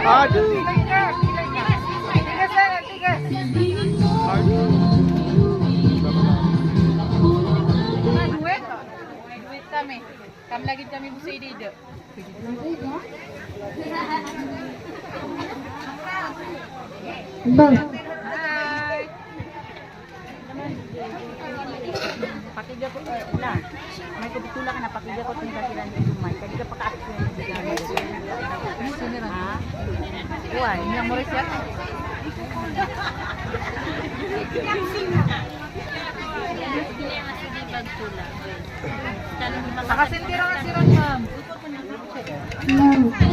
Aduh. Duit kami. Kami lagi kami busa ide-ide. Bang. Hai. Pakiga ko na. May kebetulan ka na pakiga ko tinggal sila ni Dumay. Kaya ka paka-action na bigyan. Sini ra. Ha? Wah, ini yang mau siap. Makasentira nga si Ron, ma'am. Ma'am.